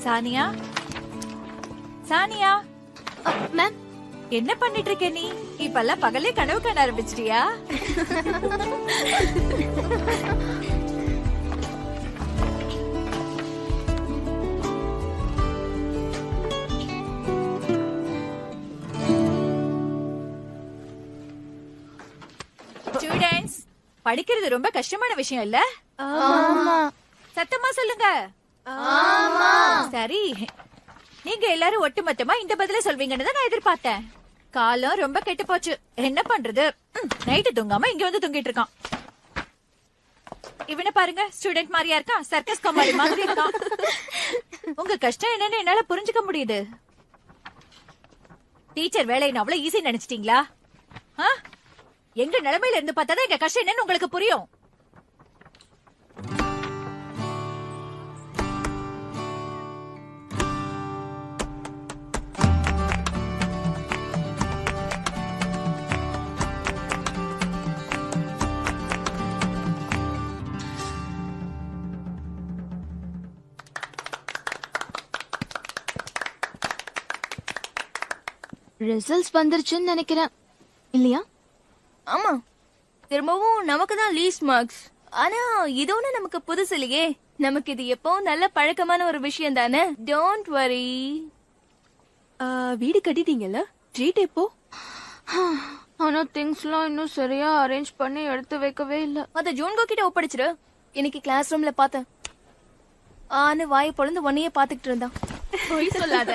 Sania, Sania ma'am, என்ன பண்ணிட்டு இருக்க நீ? இப்பெல்லாம் பகலே கனவு காண ஆரம்பிச்சிட்டியா? ஸ்டூடண்ட்ஸ், படிக்கிறது ரொம்ப கஷ்டமான விஷயம் இல்ல? சத்தமா சொல்லுங்க. சரி, நீங்க எல்லாரும் ஒட்டுமொத்தமா இந்த பதில சொல்வீங்கன்னு தான் நான் எதிர்பார்த்தேன். காலம் ரொம்ப கெட்டு போச்சு. என்ன பண்றது? நைட்டு தூங்காம இங்க வந்து தூங்கிட்டு இருக்கான். இவனை பாருங்க, ஸ்டூடெண்ட் மாதிரியா இருக்கான், சர்க்கஸ் காமெடி மாதிரி இருக்கான். உங்க கஷ்டம் என்னன்னு என்னால புரிஞ்சுக்க முடியுது. டீச்சர் வேலை அவ்வளவு ஈஸி நினைச்சிட்டீங்களா? எங்க நிலைமையில இருந்து பார்த்தாதான் எங்க கஷ்டம் என்னன்னு உங்களுக்கு புரியும். ரிசல்ட்ஸ் வந்துருச்சுன்னு நினைக்கிறேன் இல்லையா? ஆமா, திரும்பவும் நமக்கு தான் லீஸ்ட் மார்க்ஸ். ஆனா இது ஒண்ணு நமக்கு புதுசு இல்லையே. நமக்கு இது எப்பவும் நல்ல பழக்கமான ஒரு விஷயம் தானே. Don't worry. வீடு கட்டிட்டீங்கல்ல, ட்ரீட் எப்போ? ஆனா திங்ஸ்லாம் இன்னும் சரியா அரேஞ்ச் பண்ணி எடுத்து வைக்கவே இல்ல. அத ஜூன்கோ கிட்ட ஒப்படைச்சிரு. இன்னைக்கு கிளாஸ் ரூம்ல பார்த்தேன். ஆனு வாயை பொளந்து உன்னையே பாத்துக்கிட்டு இருந்தான். பொய் சொல்லாத.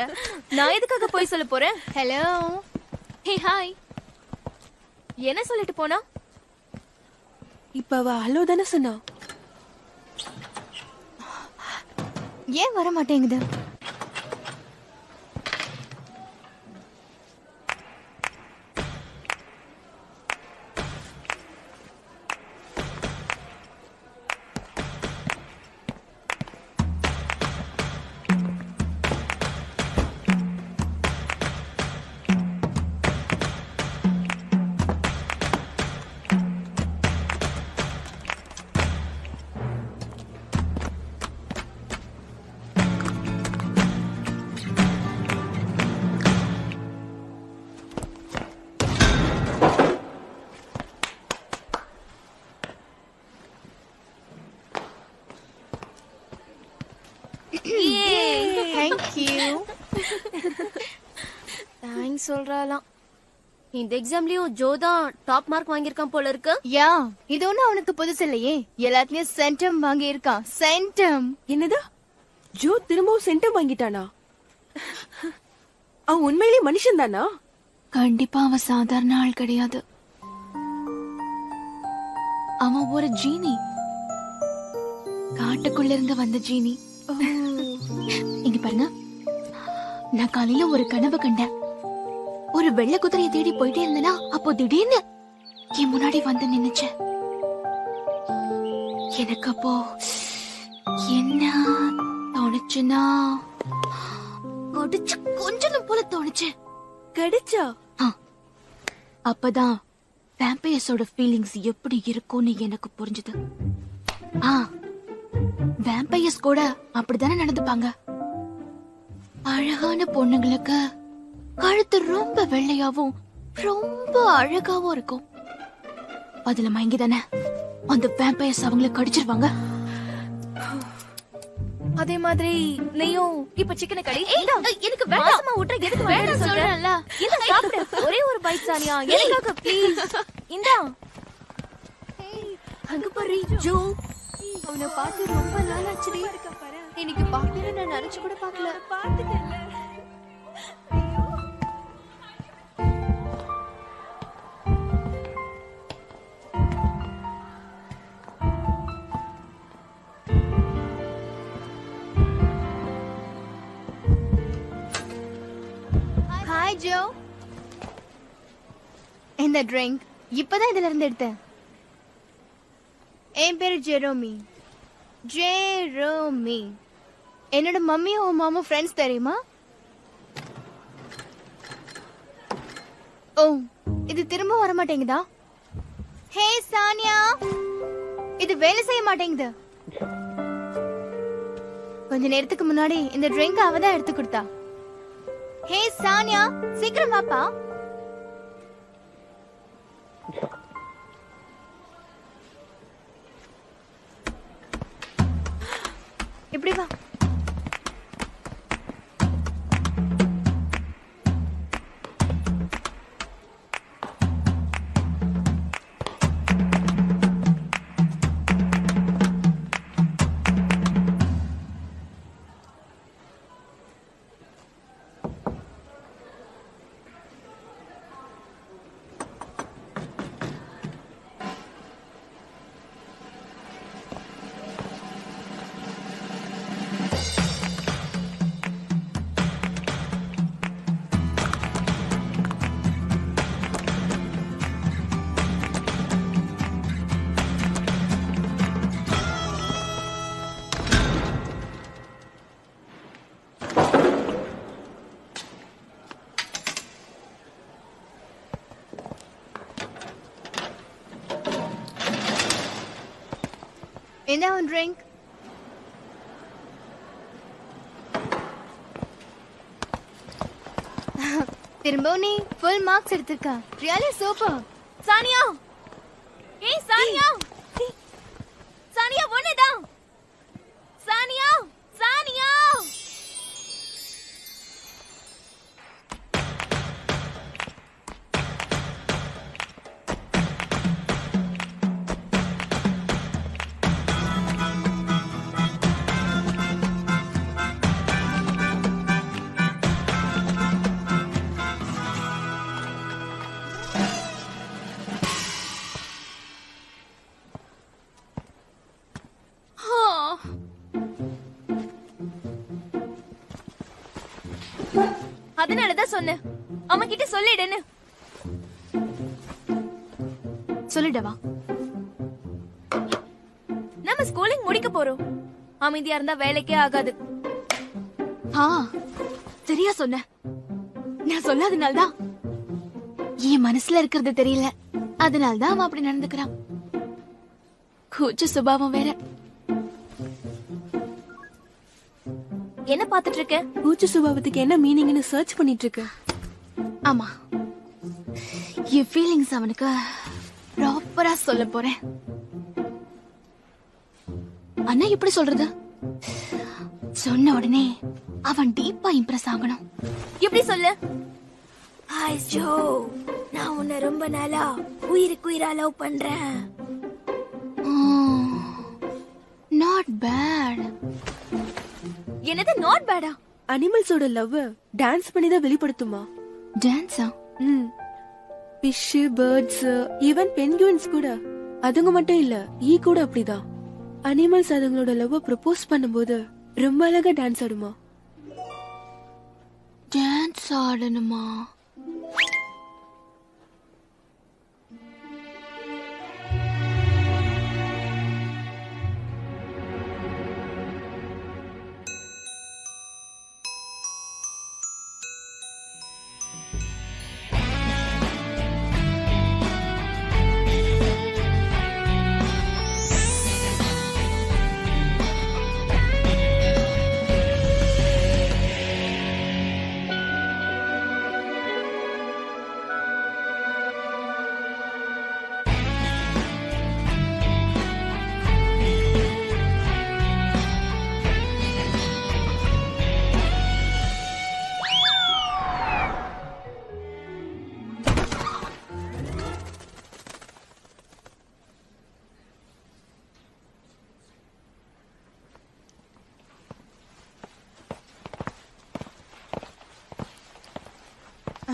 நான் எதுக்காக பொய் சொல்ல போறேன்? Hello, hey hi. என்ன சொல்லிட்டு போனா? இப்ப அவ ஹலோ தானே சொன்னா. ஏன் வர மாட்டேங்குது? தேங்க்ஸ் சொல்றாலாம். இந்த எக்ஸாம்லயும் ஜோ தான் டாப் மார்க் வாங்கியிருக்கான் போல இருக்கு. யா, இது ஒண்ணும் அவனுக்கு புதுசு இல்லையே. எல்லாத்துலயும் சென்டம் வாங்கி இருக்கான். சென்டம். என்னதா, ஜோ திரும்பவும் சென்டம் வாங்கிட்டானா? அவன் உண்மையிலேயே மனுஷன் தானா? கண்டிப்பா அவன் சாதாரண ஆள் கிடையாது. அவன் ஒரு ஜீனி, காட்டுக்குள்ள இருந்து வந்த ஜீனி. இங்க பாருங்க, நான் காலையில ஒரு கனவு கண்டேன். ஒரு வெள்ளை குதிரையை தேடி போயிட்டே இருந்தனா, அப்போ திடீர்னு என் முன்னாடி வந்து நின்னுச்சேன். எனக்கு அப்போ என்ன தோணுச்சுன்னா, கடிச்சு கொஞ்சம் போல தோணுச்சு. கடிச்சா? அப்பதான் வேம்பயர்ஸோட ஃபீலிங்ஸ் எப்படி இருக்கும்னு எனக்கு புரிஞ்சுது. வேம்பயர்ஸ் கூட அப்படித்தானே நடந்துப்பாங்க. அழகான பொண்ணுங்களுக்கு கழுத்து ரொம்ப வெள்ளையாவும் ரொம்ப அழகாவும் இருக்கும். அதுல மயங்கிதானே அந்த வேம்பயர்ஸ் அவங்களை கடிச்சிருவாங்க. அதே மாதிரி நீயும் இப்ப சிக்கனை கடி. எனக்கு மாசமா விட்டுற எதுக்கு வேண்டாம் சொல்றேன்ல. இந்த சாப்பிடு. ஒரே ஒரு பைட் சானியா எனக்காக ப்ளீஸ். இந்தா. அங்க பாரு ஜோ. அவனை பார்த்து ரொம்ப நாளாச்சுடி. இன்னைக்கு பாக்கணும் நான் நினைச்சு கூட பார்க்கல. பாத்துட்டேன்ல. ஹாய் ஜோ. இந்த ட்ரிங்க் இப்பதான் இதுல இருந்து எடுத்தேன். என் பேரு ஜெரோமி. ஜெரோமி. என்னோட மம்மியும் உன் மாமும் ஃப்ரெண்ட்ஸ் தெரியுமா? ஓ, இது திரும்ப வர மாட்டேங்குதா? ஹே சானியா, இது வேலை செய்ய மாட்டேங்குது. கொஞ்ச நேரத்துக்கு முன்னாடி இந்த ட்ரிங்க் அவ தான் எடுத்து கொடுத்தா. ஹே சானியா, சீக்கிரம் வாப்பா. இப்படி வா. என்ன உன் ட்ரிங்க்? திரும்பவும் நீ ஃபுல் மார்க்ஸ் எடுத்திருக்க. Really super. சானியா, ஏய் சானியா, சானியா ஒண்ணுதான். சானியா, சானியா. அதனாலதான் சொன்னேன், அம்மா கிட்ட சொல்லிடுன்னு. சொல்லிடவா? நம்ம ஸ்கூலிங் முடிக்க போறோம். அமைதியா இருந்தா வேலைக்கே ஆகாது. சரியா சொன்ன. நான் சொல்லாதனால்தான் என் மனசுல இருக்கிறது தெரியல. அதனால்தான் அவன் அப்படி நடந்துக்கிறான். கூச்ச சுபாவம் வேற. என்ன பாத்துட்டு இருக்க? கூச்ச சுபாவத்துக்கு என்ன மீனிங்னு சர்ச் பண்ணிட்டு இருக்க. ஆமா, என் ஃபீலிங்ஸ் அவனுக்கு ப்ராப்பரா சொல்ல போறேன். அண்ணா எப்படி சொல்றது? சொன்ன உடனே அவன் டீப்பா இம்ப்ரெஸ் ஆகணும். எப்படி சொல்லு? ஹாய் ஜோ, நான் உன்னை ரொம்ப நாளா உயிரா லவ் பண்றேன். Not bad. என்னது நாட் பேடா? அனிமல்ஸோட லவ் டான்ஸ் பண்ணி தான் வெளிப்படுத்துமா? டான்ஸா? ஃபிஷ், பேர்ட்ஸ், ஈவன் பென்குயின்ஸ் கூட. அதுங்க மட்டும் இல்ல, ஈ கூட அப்படிதான். அனிமல்ஸ் அதுங்களோட லவ் ப்ரப்போஸ் பண்ணும்போது ரொம்ப அழகா டான்ஸ் ஆடுமா. டான்ஸ் ஆடணுமா?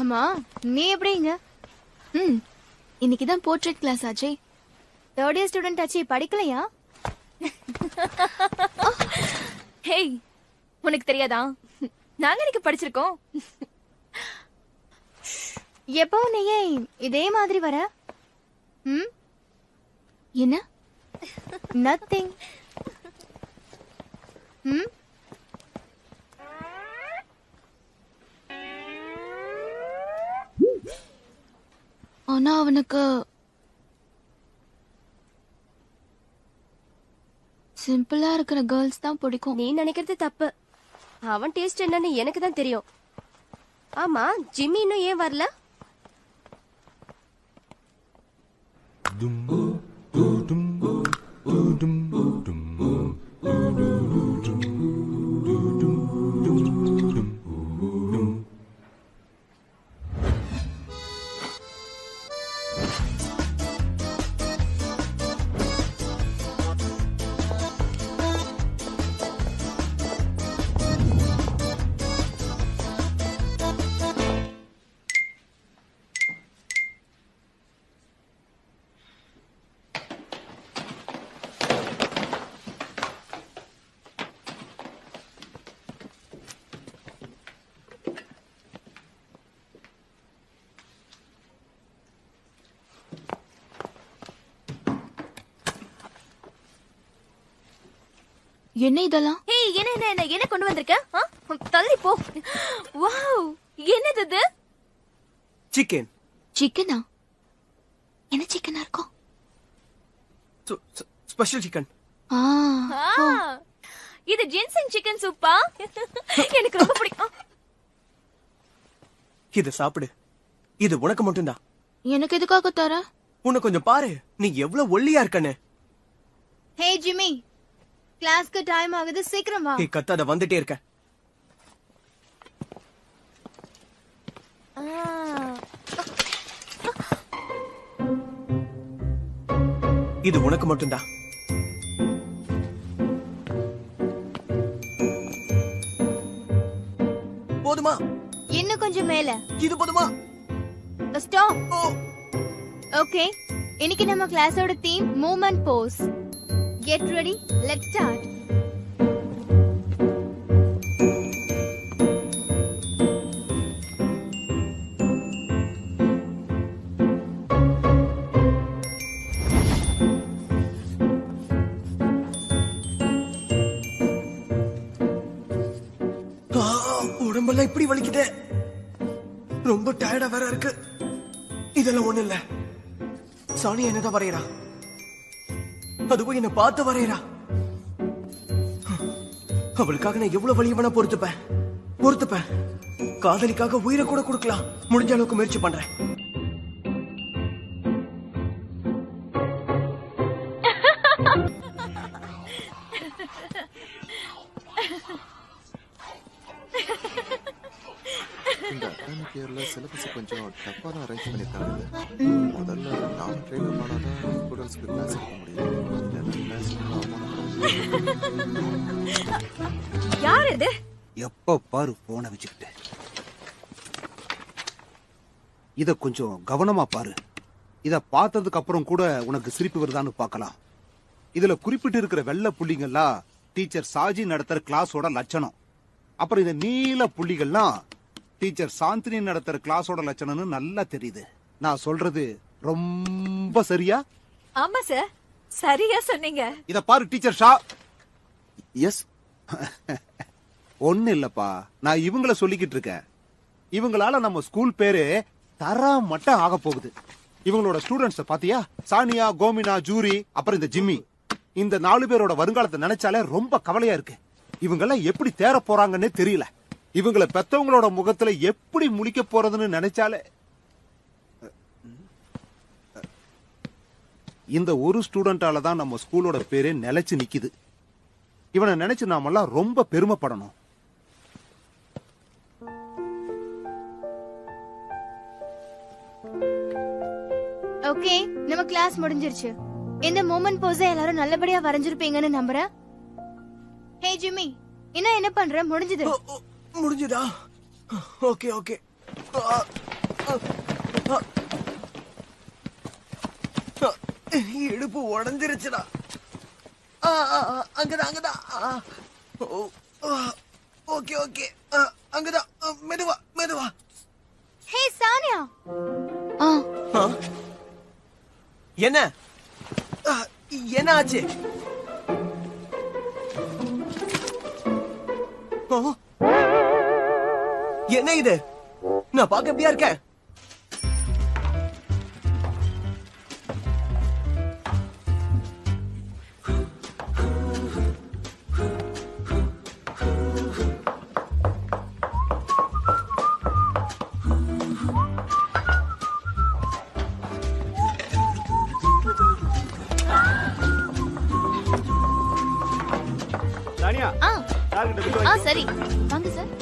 ஆமா, நீ எப்படிங்க? இன்னைக்குதான் போர்ட்ரேட் கிளாஸ் ஆச்சே. தேர்ட் இயர் ஸ்டூடெண்ட் ஆச்சு, படிக்கலையா? ஹேய், உனக்கு தெரியாதா? நாங்க இன்னைக்கு படிச்சிருக்கோம். எப்போ நீயே இதே மாதிரி வர? என்ன? நத்திங். ஆனா அவனுக்கு சிம்பிளா இருக்கிற கேர்ள்ஸ் தான் பிடிக்கும். நீ நினைக்கிறது தப்பு. அவன் டேஸ்ட் என்னன்னு எனக்கு தான் தெரியும். ஆமா, ஜிம்மி இன்னும் ஏன் வரல? என்ன இதெல்லாம்? ஹேய், என்ன என்ன என்ன என்ன கொண்டு வந்திருக்க? தள்ளி போ. வாவ், என்னது இது? சிக்கன். சிக்கனா? என்ன சிக்கனா இருக்கும்? Special chicken. இது ஜின்செங் சிக்கன் சூப்பா? எனக்கு ரொம்ப பிடிக்கும். இத சாப்பிடு. இது உனக்கு மட்டும்தான். எனக்கு எதுக்காக தர? உன்னை கொஞ்சம் பாரு, நீ எவ்வளவு ஒல்லியா இருக்கன்னு. ஹே ஜிம்மி, கிளாஸ்க்கு டைம் ஆகுது, சீக்கிரம் வா. நீ கத்தாத, வந்துட்டே இருக்க. இது உனக்கு மட்டும்தான். போதுமா? இன்னும் கொஞ்சம் மேல. இது போதுமா? ஸ்டாப். ஓ, ஓகே, இன்னைக்கு நம்ம கிளாஸோட theme movement pose. Get ready, let's start. உடம்பெல்லாம் இப்படி வலிக்குதே. ரொம்ப டயர்டா வேற இருக்கு. இதெல்லாம் ஒண்ணு இல்ல. சானியா என்னதான் வரையறா, அதுவும் என்ன பார்த்து வரையறா. அவளுக்காக நான் எவ்வளவு வழி வேணா பொறுத்துப்பேன். காதலிக்காக உயிரை கூட கொடுக்கலாம். முடிஞ்ச அளவுக்கு முயற்சி பண்றேன். இந்த அகாடமிக் இயர்ல சிலபஸ் கொஞ்சம் டஃப்பா தான் அரேஞ்ச் பண்ணிருக்காங்க. முதல்ல நான் ட்ரெயின் பண்ணாதான் ஸ்டூடெண்ட்ஸ்க்கு கிளாஸ் எடுக்க முடியும். யார் இது? எப்ப பாரு போனை வச்சுக்கிட்டு. இத கொஞ்சம் கவனமா பாரு. இத பார்த்ததுக்கு அப்புறம் கூட உனக்கு சிரிப்பு வருதான்னு பார்க்கலாம். இதுல குறிப்பிட்டு இருக்கிற வெள்ளை புள்ளிங்கெல்லாம் டீச்சர் சாஜி நடத்துற கிளாஸோட லட்சணம். அப்புறம் இந்த நீல புள்ளிகள்லாம் டீச்சர் சாந்தினி நடத்துற கிளாஸோட லட்சணம்னு நல்லா தெரியுது. நான் சொல்றது ரொம்ப சரியா? ஆமா சார், சரியா சொன்னீங்க. இத பாரு டீச்சர் ஷா. எஸ். ஒண்ணு இல்லப்பா, நான் இவங்கள சொல்லிக்கிட்டு இருக்கேன். இவங்களால நம்ம ஸ்கூல் பேரு தர மட்டும் ஆக போகுது. இவங்களோட ஸ்டூடெண்ட்ஸ் பாத்தியா? சானியா, கோமினா, ஜூரி, அப்புறம் இந்த ஜிம்மி. இந்த 4 பேரோட வருங்காலத்தை நினைச்சாலே ரொம்ப கவலையா இருக்கு. இவங்கெல்லாம் எப்படி தேற போறாங்கன்னே தெரியல. இவங்களை பெத்தவங்களோட முகத்துல எப்படி முழிக்க போறதுன்னு நினைச்சாலே. இந்த ஒரு ஸ்டூடெண்டால தான் நம்ம ஸ்கூலோட பேரே நிலைச்சு நிக்குது. இவனை நினைச்சு நாமெல்லாம் ரொம்ப பெருமைப்படணும். ஓகே, நம்ம கிளாஸ் முடிஞ்சிருச்சு. இந்த மூமெண்ட் போஸை எல்லாரும் நல்லபடியா வரைஞ்சிருப்பீங்கன்னு நம்புறேன். ஹே ஜிம்மி, இன்னும் என்ன பண்ற? முடிஞ்சது. முடிஞ்சுதா? Okay okay. இடுப்பு உடஞ்சிருச்சுடா. அங்கதான். ஓகே ஓகே, அங்கதான். மெதுவா. ஹே சானியா. என்ன ஆச்சு? என்ன இது? நான் பார்க்க எப்படியா இருக்கேன்? சானியா, சரி வாங்க சார்.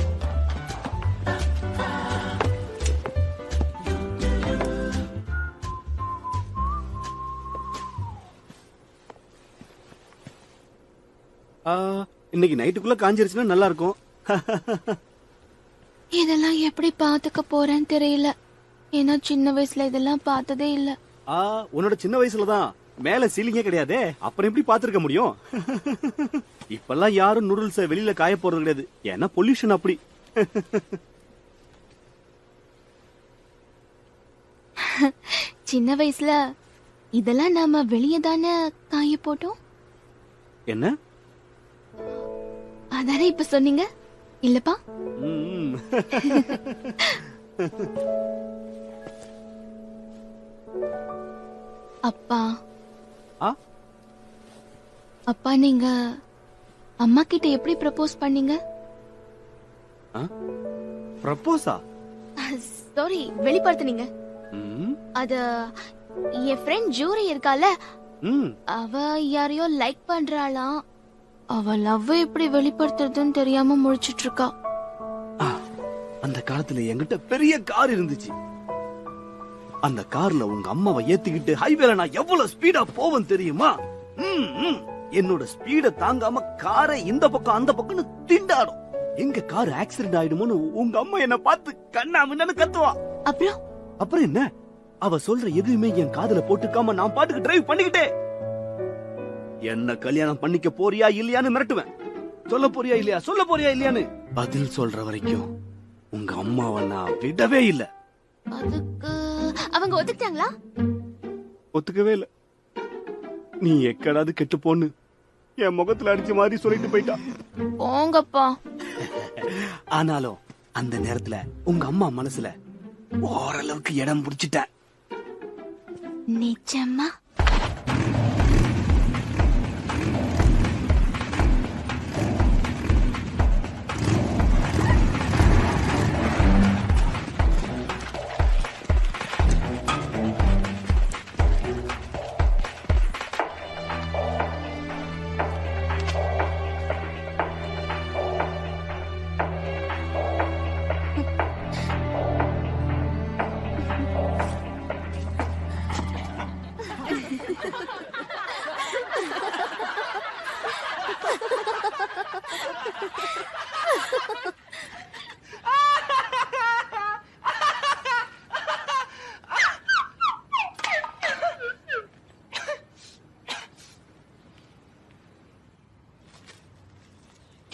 இன்னைக்கு நைட்டுக்குள்ள காஞ்சிருச்சுன்னா நல்லா இருக்கும். இதெல்லாம் எப்படி பாத்துக்க போறேன்னு தெரியல. ஏன்னா சின்ன வயசுல இதெல்லாம் பார்த்ததே இல்ல. உன்னோட சின்ன வயசுலதான் மேல சீலிங்கே கிடையாதே, அப்புறம் எப்படி பாத்துருக்க முடியும்? இப்பெல்லாம் யாரும் நூடுல்ஸ வெளியில காய போறது கிடையாது, ஏன்னா பொல்யூஷன் அப்படி. சின்ன வயசுல இதெல்லாம் நாம வெளியே தானே காய போட்டோம். என்ன? அதானே இப்ப சொன்னீங்க இல்லப்பா? அப்பா அப்பா, நீங்க அம்மா கிட்ட எப்படி ப்ரப்போஸ் பண்ணீங்க? ப்ரப்போஸா? சாரி வெளிப்படுத்துனீங்க. ம், அத என் ஃப்ரெண்ட் ஜூரி இருக்கால, ம். அவ யாரையோ லைக் பண்றாளாம். அவ லவ் எப்படி வெளிப்படுத்துறதுன்னு தெரியாம முழிச்சிட்டு இருக்கா. ஆ, அந்த காலத்துல என்கிட்ட பெரிய கார் இருந்துச்சு. அந்த கார்ல உங்க அம்மாவை ஏத்திக்கிட்டு ஹைவேல நான் எவ்வளவு ஸ்பீடா போவேன் தெரியுமா? ம், ம். என்னோட ஸ்பீட தாங்காம காரை இந்த பக்கம் அந்த பக்கம்னு திண்டாடும். எங்க கார் ஆக்சிடென்ட் ஆயிடுமோன்னு உங்க அம்மா என்ன பார்த்து கண்ணா முன்னு கத்துவா. அப்புறம் என்ன, அவ சொல்ற எதுவுமே என் காதுல போட்டுக்காம நான் பாட்டுக்கு டிரைவ் பண்ணிக்கிட்டே என்ன கல்யாணம் பண்ணிக்க போறியா இல்லையான்னு மிரட்டுவேன். சொல்ல போறியா இல்லையா, சொல்ல போறியா இல்லையான்னு பதில் சொல்ற வரைக்கும் உங்க அம்மாவை நான் விடவே இல்ல. அதுக்கு அவங்க ஒத்துக்கிட்டாங்களா? ஒத்துக்கவே இல்ல. நீ எக்கடாது கெட்டு போன்னு என் முகத்துல அடிச்ச மாதிரி சொல்லிட்டு போயிட்டா. போங்கப்பா. ஆனாலும் அந்த நேரத்துல உங்க அம்மா மனசுல ஓரளவுக்கு இடம் பிடிச்சிட்டேன். நிஜமா?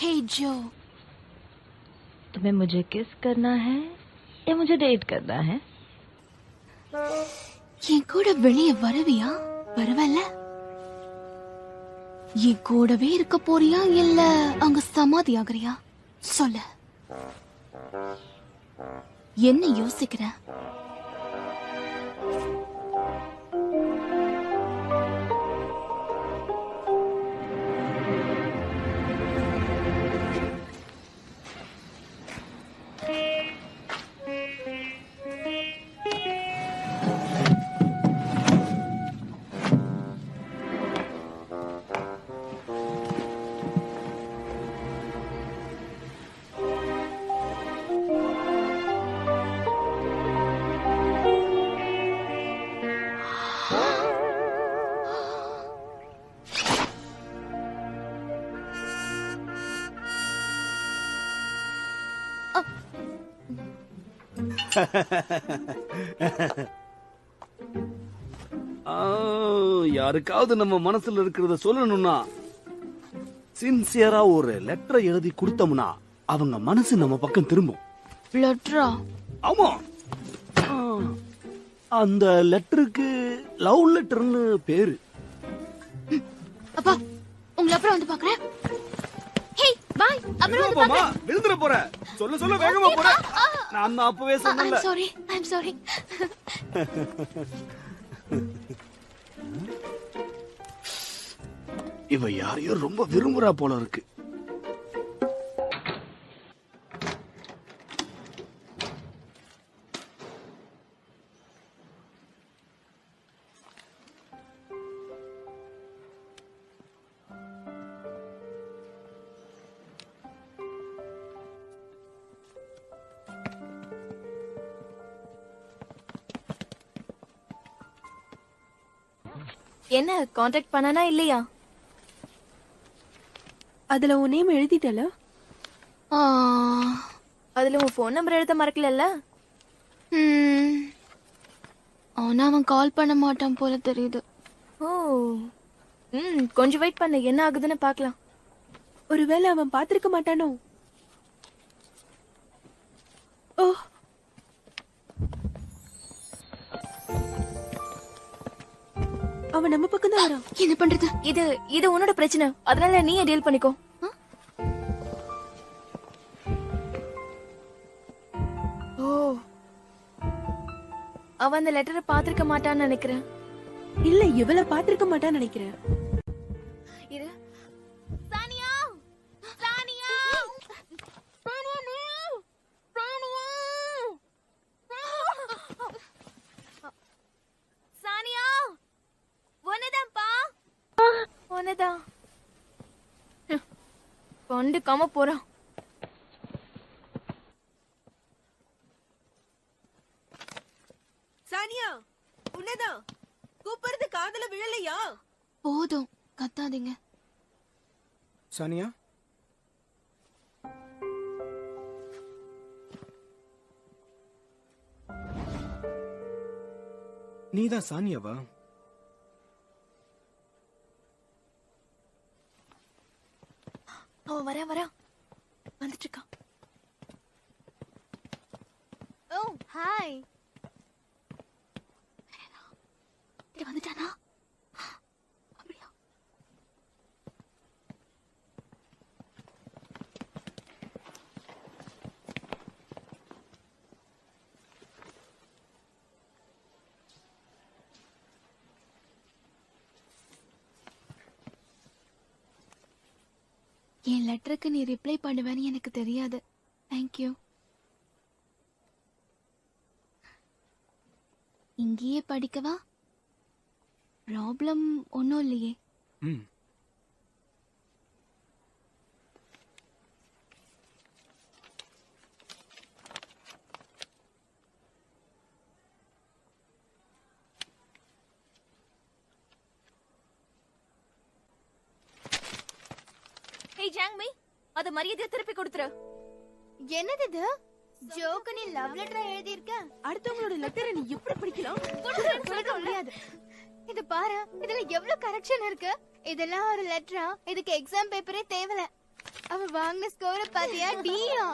Hey Joe, तुम्हें मुझे किस करना है या मुझे डेट करना है? என் கூட வெளியே வருவியா? பரவாயில்ல. என் கூடவே இருக்க போறியா இல்ல அங்க சமாதி ஆகுறியா? சொல்லு. என்ன யோசிக்கிற? யாருக்காவது நம்ம மனசுல இருக்கிறத சொல்லணும்னா சின்சியரா ஒரு லெட்டரை எழுதி கொடுத்தோம்னா அவங்க மனசு நம்ம பக்கம் திரும்பும். லெட்டரா? ஆமா. அந்த லெட்டருக்கு லவ் லெட்டர்னு பேரு. அப்பா, உங்களை அப்புறம் வந்து பாக்குறேன். ஹே, பை. அப்புறம் வந்து பாக்குறேன். விழுந்துற போற. சொல்ல சொல்ல வேகமா போற. நான் தான் அப்பவே சொன்னேன்ல. I'm sorry. இவ யாரையோ ரொம்ப விரும்புறா போல இருக்கு. என்ன காண்டாக்ட் பண்ணனா இல்லையா? அதுல உன் நேம் எழுதிட்டல? அதுல உன் ஃபோன் நம்பர் எழுத மறக்கலல்ல? ஆனா அவன் கால் பண்ண மாட்டான் போல தெரியுது. ஓ, கொஞ்சம் வெயிட் பண்ணு, என்ன ஆகுதுன்னு பார்க்கலாம். ஒருவேளை அவன் பாத்திருக்க மாட்டானோ? ஓ, அவன் நம்ம பக்கம் தான் வரான். என்ன பண்றது? இது உன்னோட பிரச்சனை, அதனால நீயே டீல் பண்ணிக்கோ. ஓ, அவன் அந்த லெட்டரை பாத்திருக்க மாட்டான்னு நினைக்கிறேன். இல்ல, இவள பாத்திருக்க மாட்டான்னு நினைக்கிறேன். இரு. சானியா, சானியா, சானியா, சானியா. கண்டுக்காம போறான். சானியா, உன்னதான் கூப்பிடுறது காதுல விழலையா? போதும், கத்தாதீங்க. சானியா, நீதான் சானியாவா? அவன் வரா வந்துட்டு இருக்கான். ஓ ஹாய். வந்துட்டானா? அப்படியா? என் லெட்டருக்கு நீ ரிப்ளை பண்ணுவேன்னு எனக்கு தெரியாது. தேங்க்யூ. இங்கேயே படிக்கவா? ப்ராப்ளம் ஒன்றும் இல்லையே. ம். ஹேய் ஜாங்மி, அத மரியாதையா திருப்பி கொடுத்துரு. என்னது இது? ஜோக்கு நீ லவ் லெட்டரா எழுதி இருக்க? அடுத்தவங்களோட லெட்டரை நீ எப்படி படிக்கலாம்? கொடுக்க முடியாது. இது பாரு, இதுல எவ்வளவு கரெக்ஷன் இருக்கு. இதெல்லாம் ஒரு லெட்டரா? இதுக்கு எக்ஸாம் பேப்பரே தேவல. அவ வாங்கின ஸ்கோர பாத்தியா? டியா.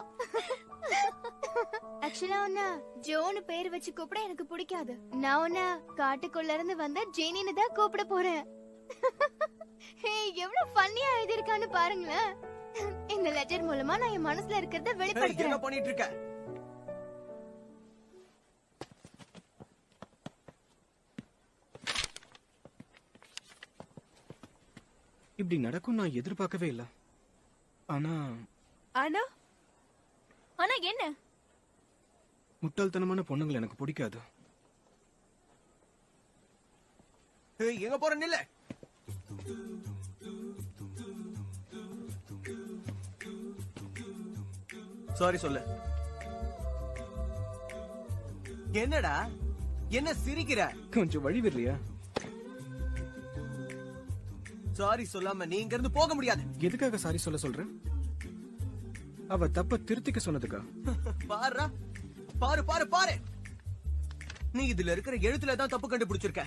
ஆக்சுவலா உன்ன ஜோன்னு பேர் வச்சு கூப்பிட எனக்கு பிடிக்காது. நான் உன்ன காட்டுக்குள்ள இருந்து வந்த ஜெனின்னு தான் கூப்பிட போறேன். ஹே, எவ்வளவு ஃபன்னியா எழுதிருக்கான்னு பாருங்களேன். இந்த லெட்டர் மூலமா நான் என் மனசுல இருக்கிறத வெளிப்படுத்துறேன். என்ன பண்ணிட்டு இருக்க? இப்படி நடக்கும் நான் எதிர்பார்க்கவே இல்ல. ஆனா ஆனா ஆனா என்ன? முட்டாள்தனமான பொண்ணுங்களை எனக்கு பிடிக்காது. எங்க போற நில்ல. சாரி சொல்லு. என்னடா என்ன சிரிக்கிற? கொஞ்சம் வழி விடுறியா? சாரி சொல்லாம நீ இங்க இருந்து போக முடியாது. எதுக்காக சாரி சொல்ல சொல்ற? அவ தப்ப திருத்திக்க சொன்னதுக்கா? பாரு பாரு பாரு பாரு, நீ இதுல இருக்கிற எழுத்துல தான் தப்பு கண்டுபிடிச்சிருக்க.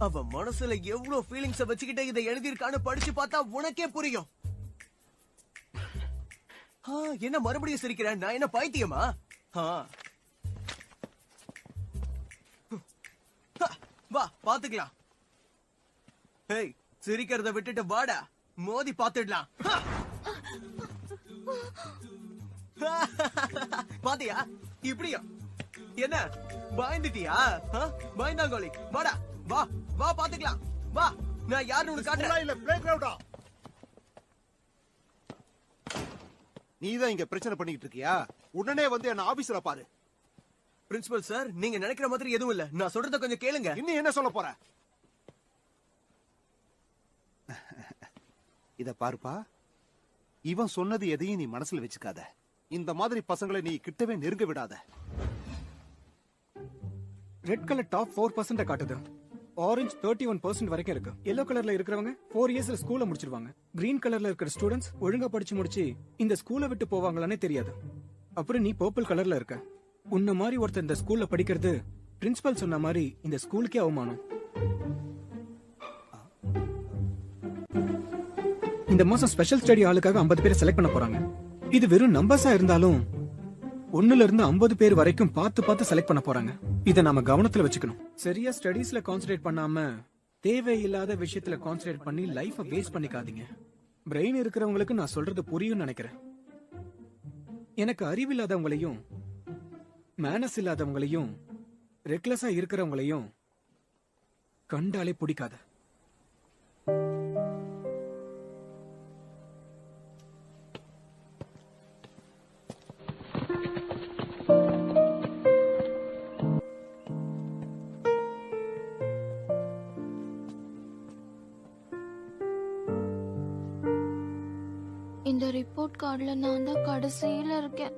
அவ மனசுல எவ்வளவு ஃபீலிங்ஸ வச்சுக்கிட்டே இதை எழுதியிருக்கான்னு படிச்சு பார்த்தா உனக்கே புரியும். என்ன மறுபடியும் சிரிக்கிற? நான் என்ன பைத்தியமா? வா பாத்துக்கலாம். ஹேய், சிரிக்கிறத விட்டுட்டு வாடா, மோதி பாத்துடலாம். பாத்தியா இப்படியா? என்ன பயந்துட்டியா? பயந்தாங்கோலி, வாடா வா வா பாத்துக்கலாம். வா, நான் யாருன்னு உனக்கு காட்டுறேன். இல்ல பிளே கிரவுண்டா. நீதான் இங்க பிரச்சனை பண்ணிட்டு இருக்கியா? உடனே வந்து என்ன ஆபீஸ்ல பாரு. பிரின்சிபல் சார், நீங்க நினைக்கிற மாதிரி எதுவும் இல்ல. நான் சொல்றத கொஞ்சம் கேளுங்க. இன்னும் என்ன சொல்ல போற? இத பாருப்பா, இவன் சொன்னது எதையும் நீ மனசுல வச்சுக்காத. இந்த மாதிரி பசங்களை நீ கிட்டவே நெருங்க விடாத. ரெட் கலர் டாப் 4% காட்டுது. ஆரஞ்சு 31% வரைக்கும் இருக்கு. எல்லோ கலர்ல இருக்கிறவங்க 4 இயர்ஸ்ல ஸ்கூல்ல முடிச்சிருவாங்க. கிரீன் கலர்ல இருக்கிற ஸ்டூடெண்ட்ஸ் ஒழுங்கா படிச்சு முடிச்சு இந்த ஸ்கூலை விட்டு போவாங்களானே தெரியாது. அப்புறம் நீ பர்பிள் கலர்ல இருக்க. உன்ன மாதிரி ஒருத்தர் இந்த ஸ்கூல்ல படிக்கிறது பிரின்சிபல் சொன்ன மாதிரி இந்த ஸ்கூலுக்கே அவமானம். இந்த மாசம் ஸ்பெஷல் ஸ்டடி ஆளுக்காக 50 பேரை செலக்ட் பண்ண போறாங்க. இது வெறும் நம்பர்ஸா இருந்தாலும் 1ல இருந்து 50 பேர் வரைக்கும் பார்த்து செலக்ட் பண்ண போறாங்க. இத நாம கவனத்துல வச்சுக்கணும். சரியா ஸ்டடீஸ்ல கான்சென்ட்ரேட் பண்ணாம தேவையில்லாத விஷயத்துல கான்சென்ட்ரேட் பண்ணி லைஃப வேஸ்ட் பண்ணிக்காதீங்க. பிரெயின் இருக்கிறவங்களுக்கு நான் சொல்றது புரியும் நினைக்கிறேன். எனக்கு அறிவில்லாதவங்களையும் மேனஸ் இல்லாதவங்களையும் ரெக்லஸா இருக்கிறவங்களையும் கண்டாலே பிடிக்காது. இந்த ரிப்போர்ட் கார்டுல நான் தான் கடைசியில இருக்கேன்.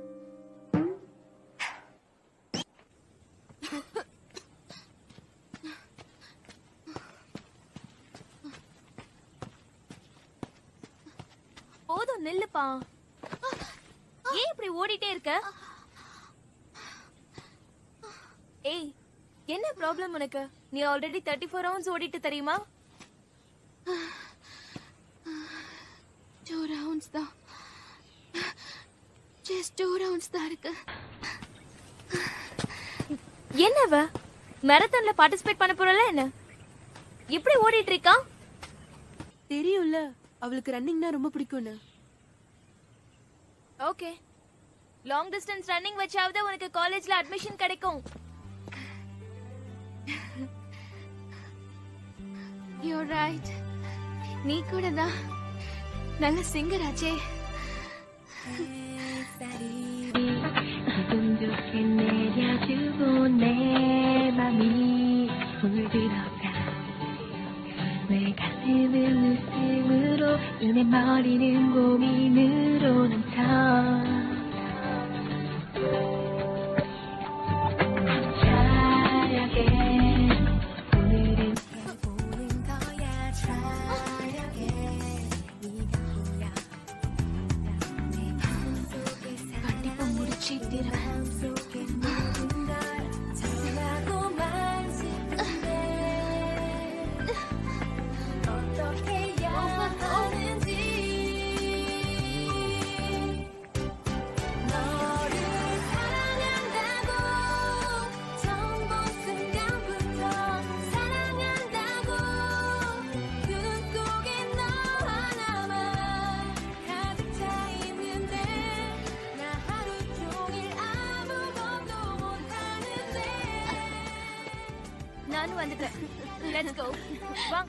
போதும் நில்லுப்பா. ஏன் இப்படி ஓடிட்டே இருக்க? ஏய், என்ன ப்ராப்ளம் உனக்கு? நீ ஆல்ரெடி 34 ரவுண்ட்ஸ் ஓடிட்டு தெரியுமா? 2 rounds தான். Just 2 rounds தான் இருக்கு. என்னவ மேரத்தான்ல பார்ட்டிசிபேட் பண்ண போறல என்ன? இப்படி ஓடிட்டு இருக்கா? தெரியும்ல அவளுக்கு ரன்னிங்னா ரொம்ப பிடிக்கும்னு. ஓகே, லாங் டிஸ்டன்ஸ் ரன்னிங் வச்சாவது உனக்கு காலேஜ்ல அட்மிஷன் கிடைக்கும். You're right. நீ கூட தான் நல்ல சிங்கர் ஆச்சே. கண்டிப்பா முடிச்சே தீருவேன். நானும் வந்துட்டேன். Let's go. வா.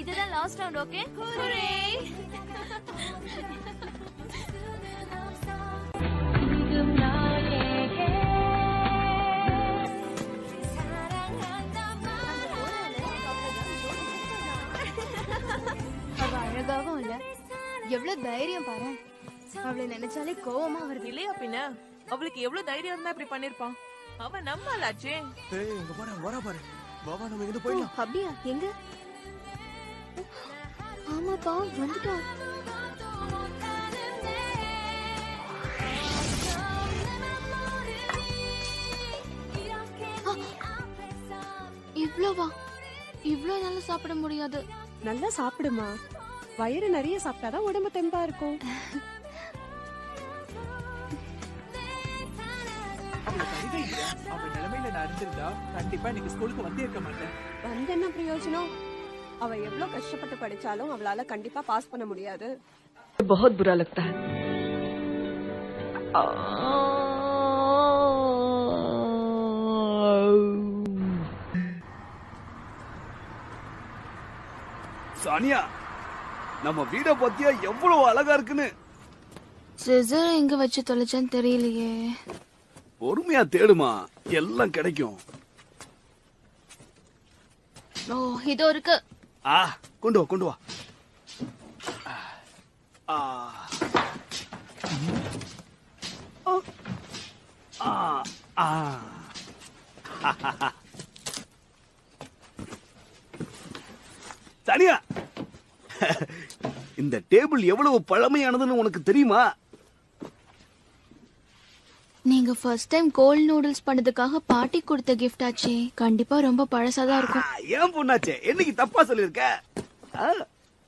இதுதான் லாஸ்ட் ரவுண்ட். ஓகே, ஹூரே. அவ அழகாவும் இல்ல, எவ்வளவு தைரியம் பாரு. அவளை நினைச்சாலே கோவமா வருது. இல்லையா பின்ன? அவளுக்கு எவ்வளவு தைரியம் இருந்தா இப்படி பண்ணிருப்பான்? அவன் நம்மளாச்சே. ஏய் இங்க பாரு வரா பாரு. பாபா நம்ம இங்க போயிடலாம். அப்படியா? எங்க? ஆமாப்பா வந்துட்டோம். இவ்வளவா? இவ்ளோ நல்லா சாப்பிட முடியாது. நல்லா சாப்பிடுமா, வயிறு நிறைய சாப்பிட்டாதான் உடம்பு தெம்பா இருக்கும். அவன் நிலைமையில நான் இருந்திருந்தா கண்டிப்பா இன்னைக்கு ஸ்கூலுக்கு வந்தே இருக்க மாட்டேன். வந்து என்ன பிரயோஜனம்? அவ எவ்வளவு கஷ்டப்பட்டு படிச்சாலும் அவளால கண்டிப்பா பாஸ் பண்ண முடியாது. बहुत बुरा लगता है. சானியா, நம்ம வீட பத்தியா எவ்வளவு அழகா இருக்குன்னு. சிசர் எங்க வச்சு தொலைச்சேன்னு தெரியலையே. பொறுமையா தேடுமா, எல்லாம் கிடைக்கும். ஓ இதோ இருக்கு. கொண்டு வா கொண்டு வா. தனியா, இந்த டேபிள் எவ்வளவு பழமையானதுன்னு உனக்கு தெரியுமா? நீங்க ஃபர்ஸ்ட் டைம் கோல்ட் நூடுல்ஸ் பண்ணதுக்காக பாட்டி கொடுத்த கிஃப்ட் ஆச்சே. கண்டிப்பா ரொம்ப பழசாதான் இருக்கும். ஏன் பொண்ணாச்சே, என்னைக்கு தப்பா சொல்லிருக்க?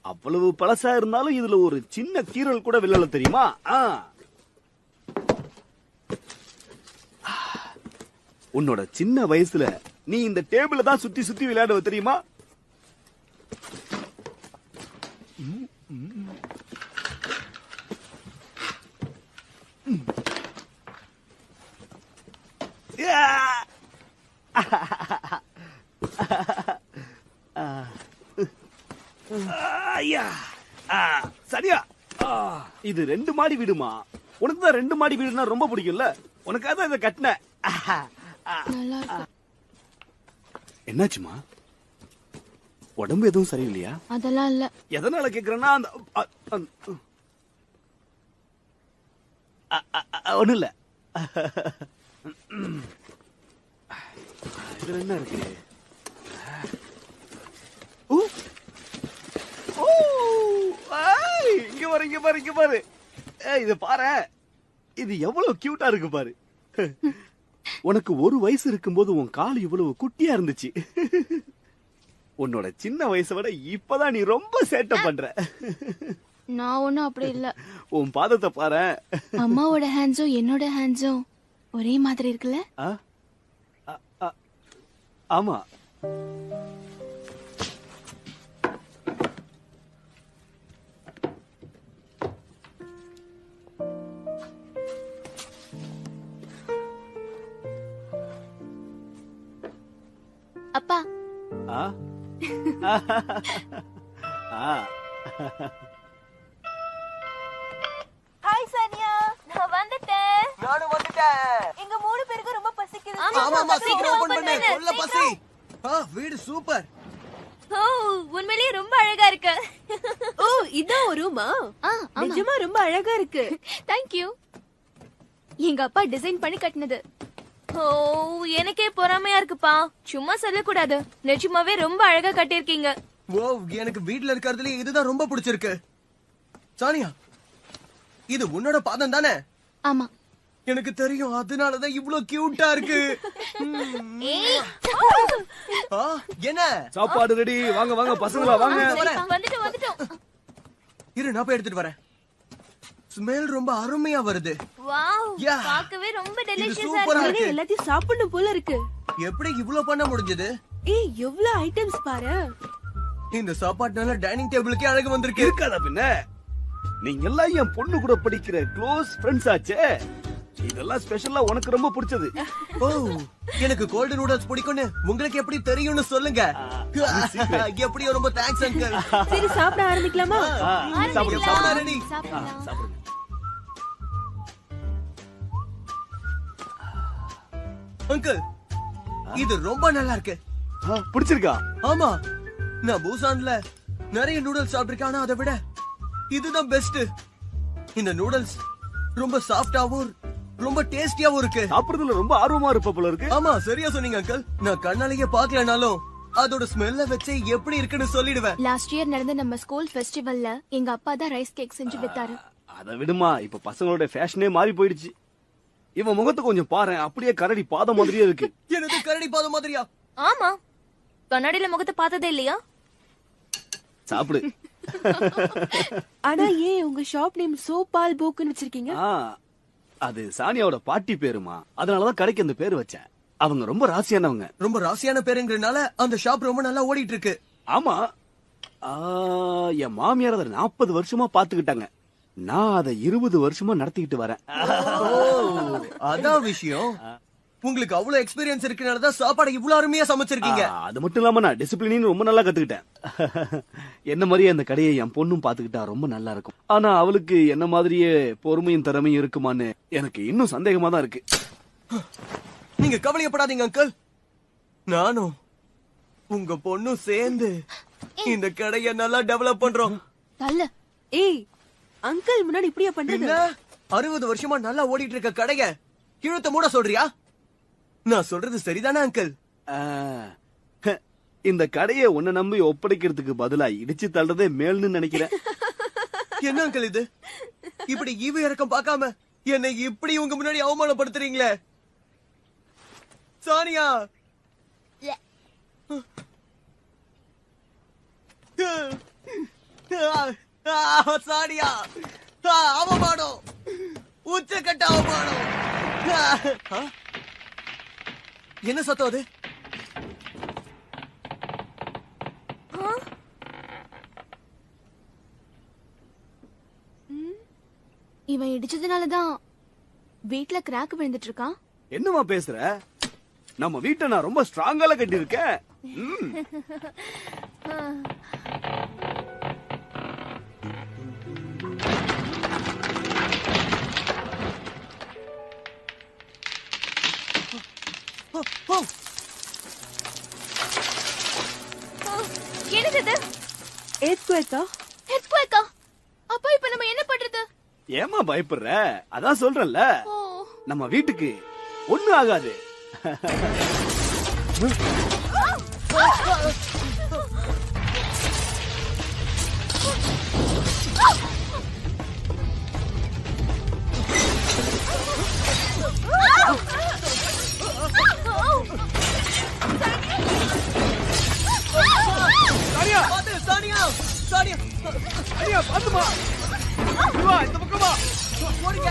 அவ்வளவு பழசா இருந்தாலும் இதுல ஒரு சின்ன கீரல் கூட விழல தெரியுமா? உன்னோட சின்ன வயசுல நீ இந்த டேபிள தான் சுத்தி சுத்தி விளையாடுவ தெரியுமா? சரியா, இது 2 மாடி வீடுமா. உனக்கு தான் 2 மாடி வீடுனா ரொம்ப பிடிக்கும்ல, உனக்காக தான் இதை கட்டின. என்னாச்சுமா, உடம்பு எதுவும் சரியில்லையா? அதெல்லாம் இல்ல. எதனால கேக்குறேன்னா ஒண்ணும் இல்ல. இதுல என்ன இருக்கு? இங்க பாரு, இங்க பாரு, இங்க பாரு. இது பாரு, இது எவ்வளவு கியூட்டா இருக்கு பாரு. உனக்கு 1 வயசு இருக்கும்போது உன் கால் இவ்வளவு குட்டியா இருந்துச்சு. உன்னோட சின்ன வயசை விட இப்பதான் நீ ரொம்ப சேட்டை பண்ற. நான் ஒண்ணும் அப்படி இல்ல. உன் பாதத்தை பாரு. அம்மாவோட ஹேண்ட்ஸும் என்னோட ஹேண்ட்ஸும் ஒரே மாதிரி இருக்குல்ல? ஆமா. அப்பா, ஆ? ஆ. ஹாய் சானியா, நான் வந்துட்டேன். நானும் வந்துட்டேன். எங்க 3 பேருக்கு ரொம்ப பசிக்குது. ஆமா சீக்கிரம் ஓபன் பண்ணு. கொல்ல பசி. வீடு சூப்பர். ஓ, உண்மையிலேயே ரொம்ப அழகா இருக்கு. ஓ, இதான் ஒரு ரூமா? நிஜமா ரொம்ப அழகா இருக்கு. Thank you. எங்க அப்பா டிசைன் பண்ணி கட்டினது. ஓ, எனக்கே பொறாமையா இருக்குப்பா. சும்மா சொல்லக்கூடாது, நிஜமாவே ரொம்ப அழகா கட்டியிருக்கீங்க. ஓ, எனக்கு வீட்ல இருக்கிறதுல இதுதான் ரொம்ப பிடிச்சிருக்கு. சானியா, இது உன்னோட பாதம் தானே? ஆமா. எனக்கு தெரியும், அதனாலதான் இவ்ளோ கியூட்டா இருக்கு. என்ன சாப்பாடு ரெடி. வாங்க வாங்க பசங்களா வாங்க. வந்துட்டோம். இரு, நான் போய் எடுத்துட்டு வரேன். ஸ்மெல் ரொம்ப அருமையா வருது. Wow, Yeah. பார்க்கவே ரொம்ப இது டெலிஷியஸா சூப்பரா இருக்கு. இருக்கு. எல்லாத்தையும் சாப்பிடணும் போல இருக்கு. எப்படி இவ்ளோ பண்ண முடிஞ்சது? ஏய், எவ்வளவு ஐட்டம்ஸ் பாரு. இந்த சாப்பாட்டுனால டைனிங் டேபிளுக்கே அழகு வந்திருக்கு. இருக்காதா பின்ன? நீங்க எல்லாம் என் பொண்ணு கூட படிக்கிற க்ளோஸ் ஃப்ரெண்ட்ஸ் ஆச்சே. இதெல்லாம் ஸ்பெஷலா உனக்கு ரொம்ப பிடிச்சது. ஓ, எனக்கு கோல்டன் நூடல்ஸ் பிடிக்கும்னு உங்களுக்கு எப்படி தெரியும்னு சொல்லுங்க. எப்படியோ ரொம்ப தேங்க்ஸ் அங்கிள். சரி, சாப்பிட ஆரம்பிக்கலாமா? சாப்பிட ரெடி. சாப்பிடுங்க. அங்கிள், இது ரொம்ப நல்லா இருக்கு. பிடிச்சிருக்கா? ஆமா, நான் பூசான்ல நிறைய நூடல்ஸ் சாப்பிட்டிருக்கேன், ஆனா அதை விட இதுதான் பெஸ்ட். இந்த நூடல்ஸ் ரொம்ப சாஃப்டாவும் ரொம்ப டேஸ்டியாவும் இருக்கு. சாப்பிடுறதுல ரொம்ப ஆர்வமா இருப்ப போல இருக்கு. ஆமா, சரியா சொன்னீங்க அங்கிள். நான் கண்ணாலேயே பாக்கலனாலும் அதோட ஸ்மெல்ல வச்சு எப்படி இருக்குன்னு சொல்லிடுவேன். லாஸ்ட் இயர் நடந்த நம்ம ஸ்கூல் ஃபெஸ்டிவல்ல எங்க அப்பா தான் ரைஸ் கேக் செஞ்சு வித்தாரு. அத விடுமா, இப்ப பசங்களோட ஃபேஷனே மாறி போயிடுச்சு. இவன் முகத்தை கொஞ்சம் பாரு, அப்படியே கரடி பாதம் மாதிரியே இருக்கு. எனது கரடி பாதம் மாதிரியா? ஆமா, கண்ணாடியில முகத்தை பார்த்ததே இல்லையா? சாப்பிடு. ஆனா ஏன் உங்க ஷாப் நேம் சோபால் போக்குன்னு வச்சிருக்கீங்க? அது சானியாவோட பாட்டி பேருமா, அதனாலதான் கடைக்கு அந்த பேரு வச்சேன். அவங்க ரொம்ப ராசியானவங்க. ரொம்ப ராசியான பேருங்கிறதுனால அந்த ஷாப் ரொம்ப நல்லா ஓடிட்டு இருக்கு. ஆமா, என் மாமியார் அதை 40 வருஷமா பாத்துக்கிட்டாங்க. நான் அதை 20 வருஷமா நடத்திக்கிட்டு வரேன். அதான் விஷயம். உங்களுக்கு அவ்வளவு எக்ஸ்பீரியன்ஸ் இருக்கனாலதான் சாப்பாடு இவ்வளவு அருமையா சமைச்சிருக்கீங்க. அது மட்டும் இல்லாம நான் டிசிப்ளின் ரொம்ப நல்லா கத்துக்கிட்டேன். என்ன மாதிரியே அந்த கடையை என் பொண்ணும் பாத்துக்கிட்டா ரொம்ப நல்லா இருக்கும். ஆனா அவளுக்கு என்ன மாதிரியே பொறுமையும் திறமையும் இருக்குமான்னு எனக்கு இன்னும் சந்தேகமா தான் இருக்கு. நீங்க கவலையப்படாதீங்க அங்கிள், நானும் உங்க பொண்ணும் சேர்ந்து இந்த கடையை நல்லா டெவலப் பண்றோம். நல்ல. ஏய், அங்கிள் முன்னாடி இப்படியா பண்றீங்க? 60 வருஷமா நல்லா ஓடிட்டு இருக்க கடைய இழுத்த மூட சொல்றியா? நான் சொல்றது சரிதானே அங்கிள்? இந்த கடையை உன்னை நம்பி ஒப்படைக்கிறதுக்கு பதிலா இடிச்சு தள்ளுறதே மேல்னு நினைக்கிறேன். என்ன அங்கிள் இது? இப்படி ஈவு இறக்கம் பார்க்காம என்னை இப்படி உங்க முன்னாடி அவமானப்படுத்துறீங்களே. சானியா, சானியா, அவமானம், உச்சக்கட்ட அவமானம். என்ன சத்தம் அது? இவன் இடிச்சதுனாலதான் வீட்ல கிராக் விழுந்துட்டு இருக்கான். என்னமா பேசுற? நம்ம வீட்டை நான் ரொம்ப ஸ்ட்ராங்கால கட்டி இருக்கேன். என்னது இது? எர்த்குவேக்கா? எர்த்குவேக்கா? அப்பா இப்ப நம்ம என்ன பண்றது? ஏமா பயப்படுற? அதான் சொல்றேன்ல, நம்ம வீட்டுக்கு ஒண்ணு ஆகாது. பாத்துமா, இந்த பக்கமா ஓடுங்க.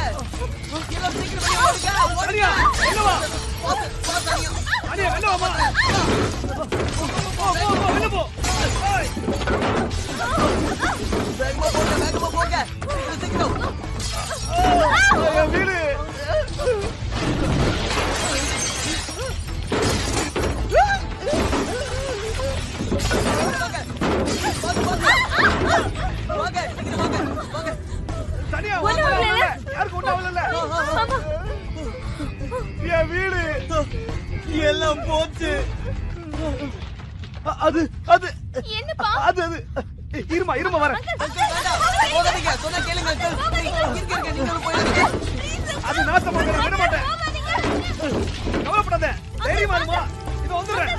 எல்லாம் சீக்கிரம் ஓடுங்க. ஓடுங்க. வெளிய வா. அடியா வெளிய வாமா. வெளிய போ. வேகமா போங்க. சீக்கிரம். வீடு. வீடு எல்லாம் போச்சு. அது அது என்னப்பா? அது அது இருமா இருமா வரேன். அது நாசமா விட மாட்டேன். கவலைப்படாத, தைரியமா இருமா. இது வந்துடுறேன்.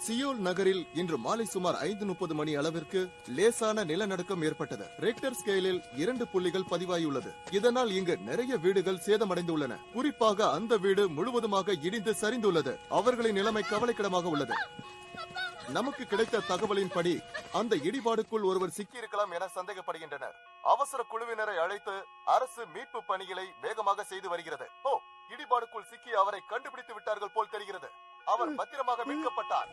சியோல் நகரில் இன்று மாலை சுமார் 5:30 மணி அளவிற்கு லேசான நிலநடுக்கம் ஏற்பட்டது. ரெக்டர் ஸ்கேலில் 2 புள்ளிகள் பதிவாகியுள்ளது. இதனால் இங்கு நிறைய வீடுகள் சேதமடைந்துள்ளன. குறிப்பாக அந்த வீடு முழுவதுமாக இடிந்து சரிந்துள்ளது. அவர்களின் நிலைமை கவலைக்கிடமாக உள்ளது. நமக்கு கிடைத்த தகவலின்படி அந்த இடிபாடுக்குள் ஒருவர் சிக்கியிருக்கலாம் என சந்தேகப்படுகின்றனர். அவசர குழுவினரை அழைத்து அரசு மீட்பு பணிகளை வேகமாக செய்து வருகிறது. இடிபாடுக்குள் சிக்கி அவரை கண்டுபிடித்து விட்டார்கள் போல் தெரிகிறது. அவர் பத்திரமாக மீட்கப்பட்டார்.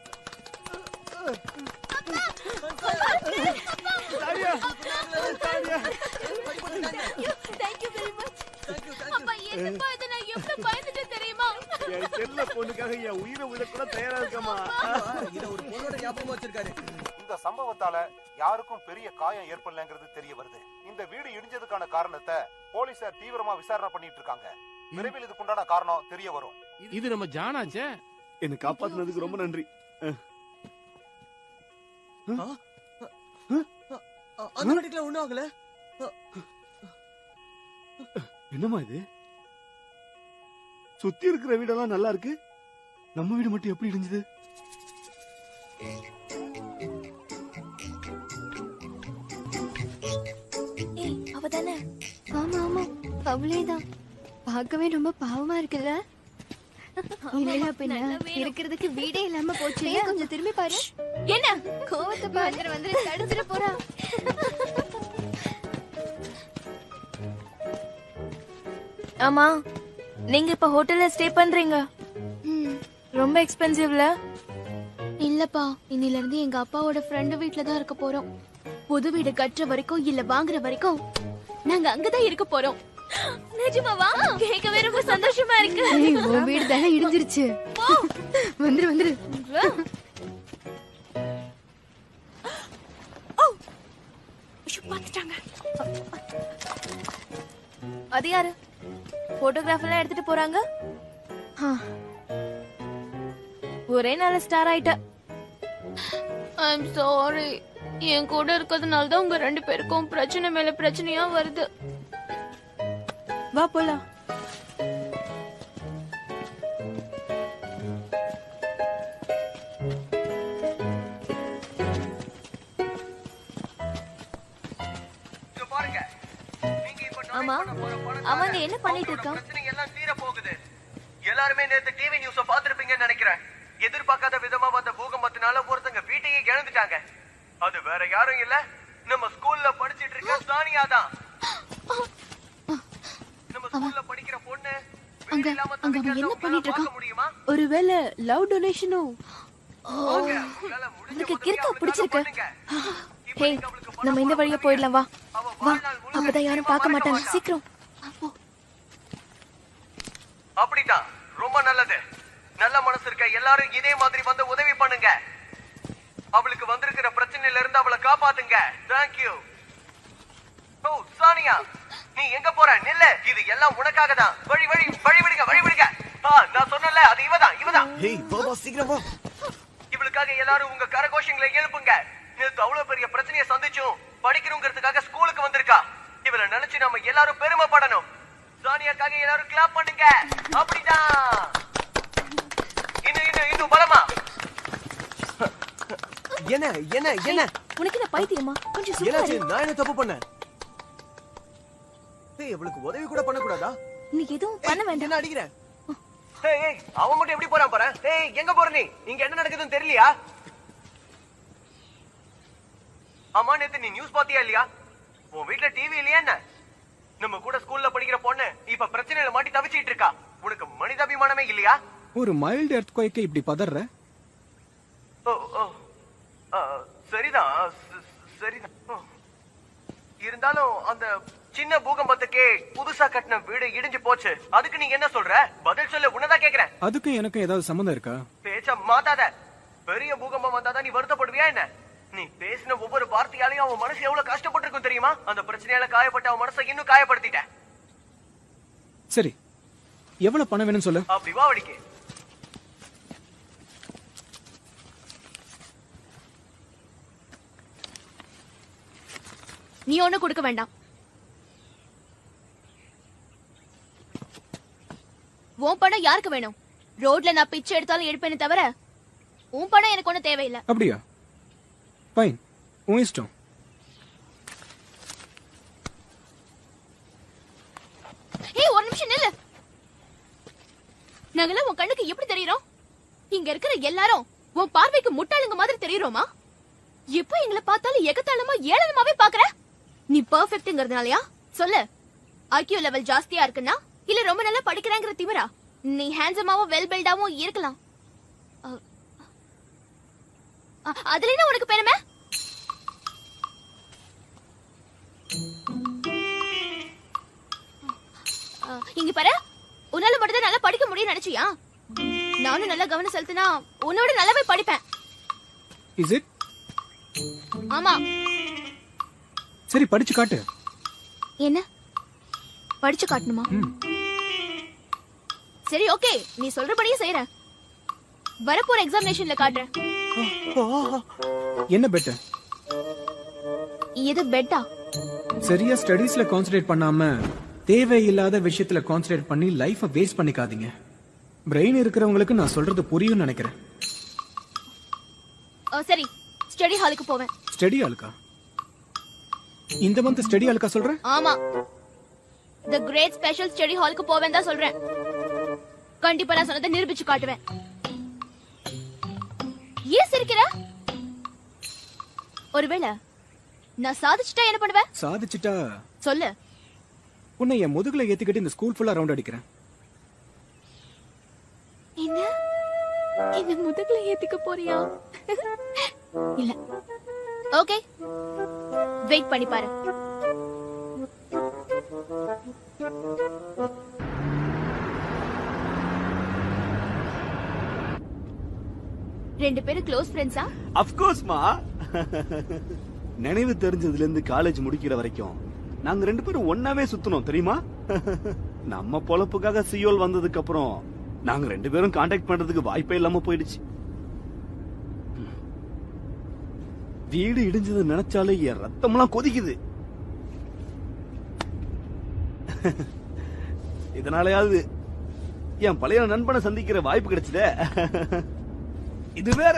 இந்த சம்பவத்தால யாருக்கும் பெரிய காயம் ஏற்படலங்கிறது தெரிய வருது. இந்த வீடு இடிஞ்சதுக்கான காரணத்தை போலீசார் தீவிரமா விசாரணை பண்ணிட்டு இருக்காங்க. விரைவில் இதுக்குண்டான காரணம் தெரிய வரும். இது நம்ம ஜானாச்சே. என்ன காப்பாத்துனதுக்கு ரொம்ப நன்றி. அந்த வீட்டுல ஒண்ணும் ஆகல. என்னமா இது? சுத்தி இருக்கிற வீடெல்லாம் நல்லா இருக்கு, நம்ம வீடு மட்டும் எப்படி இடிஞ்சது? அவதானே? ஆமா ஆமா, அவளேதான். பார்க்கவே ரொம்ப பாவமா இருக்குல்ல? இல்லையா பின்ன இருக்கிறதுக்கு வீடே இல்லாம போச்சு. கொஞ்சம் திரும்பி பாரு. என்ன கோவத்தை பாரு. வந்து தடுத்துட்டு போறா. ஆமா, நீங்க இப்ப ஹோட்டல்ல ஸ்டே பண்றீங்க. ரொம்ப எக்ஸ்பென்சிவ்ல? இல்லப்பா, இன்னில இருந்து எங்க அப்பாவோட ஃப்ரெண்ட் வீட்ல தான் இருக்க போறோம். புது வீடு கட்டுற வரைக்கும் இல்ல வாங்குற வரைக்கும் நாங்க அங்கதான் இருக்க போறோம். நிஜமாவா? கேட்கவே ரொம்ப சந்தோஷமா இருக்கு. உன் வீடு தானே இடிஞ்சிருச்சு. வந்துரு வந்துரு. அது யாரு? போட்டோகிராஃப் எல்லாம் எடுத்துட்டு போறாங்க. ஒரே நாள் ஸ்டார் ஆயிட்ட. I'm sorry. என் கூட இருக்கிறதுனால தான் உங்க 2 பேருக்கும் பிரச்சனை மேல பிரச்சனையா வருது. வா போலாம். பாருங்க, மாமா அவங்க என்ன பண்ணிட்டு இருக்கான்? எல்லாம் தீர போகுது. எல்லாருமே நேத்து டிவி நியூஸ பாத்திருப்பீங்கன்னு நினைக்கிறேன். எதிர்பார்க்காத விதமா வந்த பூகம்பத்தினால ஒருத்தங்க வீட்டையே இழந்துட்டாங்க. அது வேற யாரும் இல்ல, நம்ம ஸ்கூல்ல படிச்சிட்டு இருக்க சானியா தான். நம்ம ஸ்கூல்ல படிக்கிற பொண்ணு அங்க அங்க அவன் என்ன பண்ணிட்டு இருக்கான்? ஒருவேளை லவ் டொனேஷனும். உனக்கு கிறுக்கா பிடிச்சிருக்கு. ஹே, நம்ம இந்த வழியா போயிடலாம். வா வா, அப்பதான் யாரும் பார்க்க மாட்டாங்க. சீக்கிரம் அப்படிதான், ரொம்ப நல்லது. நல்ல மனசு இருக்க எல்லாரும் இதே மாதிரி வந்து உதவி பண்ணுங்க. அவளுக்கு வந்திருக்கிற பிரச்சனையில இருந்து அவளை காப்பாத்துங்க. தேங்க்யூ. ஓ சானியா, நீ எங்க போற? நில்லு, இது எல்லாம் உனக்காக தான். வழி வழி வழி விடுங்க, வழி விடுங்க. நான் சொன்னல, அது இவதான். ஏய் பாபா சீக்கிரம் வா. இவளுக்காக எல்லாரும் உங்க கரகோஷங்களை எழுப்புங்க. நேத்து அவ்வளவு பெரிய பிரச்சனையை சந்திச்சும் படிக்கணுங்கிறதுக்காக ஸ்கூலுக்கு வந்திருக்கா. இவளை நினைச்சு நம்ம எல்லாரும் பெருமைப்படணும். சானியாக்காக எல்லாரும் கிளாப் பண்ணுங்க. அப்படிதான். இன்னும் பலமா. என்ன உனக்கு இந்த பைத்தியமா? கொஞ்சம் சும்மா என்னாச்சு? இரு. நான் என்ன தப்பு பண்ணேன்? ஏய், இவளுக்கு உதவி கூட பண்ண கூடாதா? நீ எதுவும் பண்ண வேண்டாம். என்ன அடிக்கிற? ஏய், அவன் மட்டும் எப்படி போறான் பாரு. ஏய், எங்க போற நீ? இங்க என்ன நடக்குதுன்னு தெரியலையா? அம்மா, நேத்து நீ நியூஸ் பாத்தியா இல்லையா? உன் வீட்ல டிவி இல்லையா என்ன? நம்ம கூட ஸ்கூல்ல படிக்கிற பொண்ணு இப்ப பிரச்சனையில மாட்டி தவிச்சிட்டு இருக்கா. உனக்கு மனிதாபிமானமே இல்லையா? ஒரு மைல்டு எர்த்குவேக் இப்படி பதற? சரிதான். இருந்தாலும் அந்த சின்ன பூகம்பத்துக்கே புதுசா கட்டின வீடு இடிஞ்சு போச்சு. அதுக்கு நீங்க என்ன சொல்ற? பதில் சொல்ல, உன்னதான் கேக்குறேன். அதுக்கும் எனக்கு ஏதாவது சம்பந்தம் இருக்கா? பேச்ச மாத்தாத. பெரிய பூகம்பம் வந்தாதான் நீ வருத்தப்படுவியா என்ன? நீ பேசின ஒவ்வொரு வார்த்தையாலையும் அவன் மனசு எவ்வளவு கஷ்டப்பட்டிருக்கும் தெரியுமா? அந்த பிரச்சனையால காயப்பட்ட அவன் மனசை இன்னும் காயப்படுத்திட்ட. சரி, எவ்வளவு பணம் வேணும்னு சொல்லு. அப்படி வா வழிக்கு. நீ ஒண்ணு கொடுக்க வேண்டாம். உன் பணம் யாருக்கு வேணும்? ரோட்ல நான் பிச்சை எடுத்தாலும் எடுப்பேனே தவிர உன் பணம் எனக்கு ஒண்ணு தேவையில்லை. அப்படியா? ஃபைன், உன் இஷ்டம். ஏய், ஒரு நிமிஷம் நில்லு. நாங்கெல்லாம் உன் கண்ணுக்கு எப்படி தெரியுறோம்? இங்க இருக்கிற எல்லாரும் உன் பார்வைக்கு முட்டாளுங்க மாதிரி தெரியுறோமா? எப்ப எங்களை பார்த்தாலும் எகத்தாளமா ஏளனமாவே பாக்குற? நீ பெர்ஃபெக்ட்ங்கிறதுனாலயா? சொல்லு. ஐக்யூ லெவல் ஜாஸ்தியா இருக்குன்னா இல்ல ரொம்ப நல்லா படிக்கிறாங்கிற திமிரா? நீ ஹேண்ட்ஸமாவும் வெல் பில்டாவும் இருக்கலாம். அதுல என்ன உனக்கு பெருமை? இங்க பாரு, உன்னால மட்டும் தான் நல்லா படிக்க முடியும் நினைச்சியா? நானும் நல்லா கவனம் செலுத்தினா உன்னோட நல்லாவே படிப்பேன். Is it? ஆமா. சரி, படிச்சு காட்டு. என்ன படிச்சு காட்டணுமா? சரி, ஓகே, நீ சொல்றபடியே செய்யறேன். வரப்போற எக்ஸாமினேஷன்ல காட்டுறேன். என்ன பெட்ட? இது பெட்டா? சரியா ஸ்டடீஸ்ல கான்சென்ட்ரேட் பண்ணாம தேவையில்லாத விஷயத்துல கான்சென்ட்ரேட் பண்ணி லைஃப வேஸ்ட் பண்ணிக்காதீங்க. பிரெயின் இருக்கிறவங்களுக்கு நான் சொல்றது புரியும் நினைக்கிறேன். சரி, ஸ்டடி ஹாலுக்கு போவேன். ஸ்டடி ஹாலுக்கா? இந்த மந்த் ஸ்டடி ஹாலுக்கா சொல்ற? ஆமா, தி கிரேட் ஸ்பெஷல் ஸ்டடி ஹாலுக்கு போவேன் தான் சொல்றேன். கண்டிப்பா நான் சொன்னதை நிரூபிச்சு காட்டுவேன். ஏன் சிரிக்கிற? ஒருவேளை நான் சாதிச்சுட்டா என்ன பண்ணுவேன்? சாதிச்சுட்டா சொல்லு. உன்னை என் முதுகுல ஏத்திக்கிட்டு இந்த ஸ்கூல் ஃபுல்லா ரவுண்ட் அடிக்கிறேன். என்ன முதுகுல ஏத்திக்க போறியா? இல்ல. ஓகே, வெயிட் பண்ணி பாரு. ரெண்டு பேரும் க்ளோஸ் ஃப்ரெண்ட்ஸா? ஆஃப் கோர்ஸ் மா. நினைவு தெரிஞ்சதுல இருந்து காலேஜ் முடிக்கிற வரைக்கும் நாங்க ரெண்டு பேரும் ஒன்னாவே சுத்தணும் தெரியுமா? நம்ம பொழப்புக்காக சியோல் வந்ததுக்கு அப்புறம் நாங்க ரெண்டு பேரும் கான்டாக்ட் பண்றதுக்கு வாய்ப்பே இல்லாம போயிடுச்சு. வீடு இடிஞ்சது நினைச்சாலே என் ரத்தம்லாம் கொதிக்குது. இதனாலயாவது என் பழைய நண்பனை சந்திக்கிற வாய்ப்பு கிடைச்சதே. இது வேற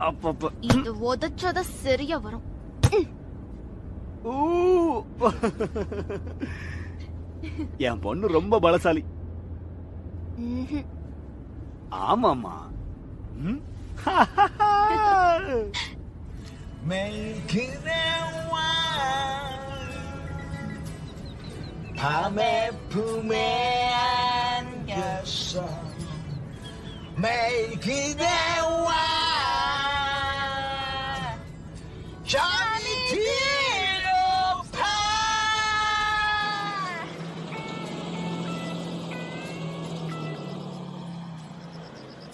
அப்பப்ப இது உதச்சத சரியா வரும். என் பொண்ணு ரொம்ப பலசாலி. ம்ஹும். ஆமாமா. ம்? 밤에 품에 안겼어 매일 그대와 잠이 들어파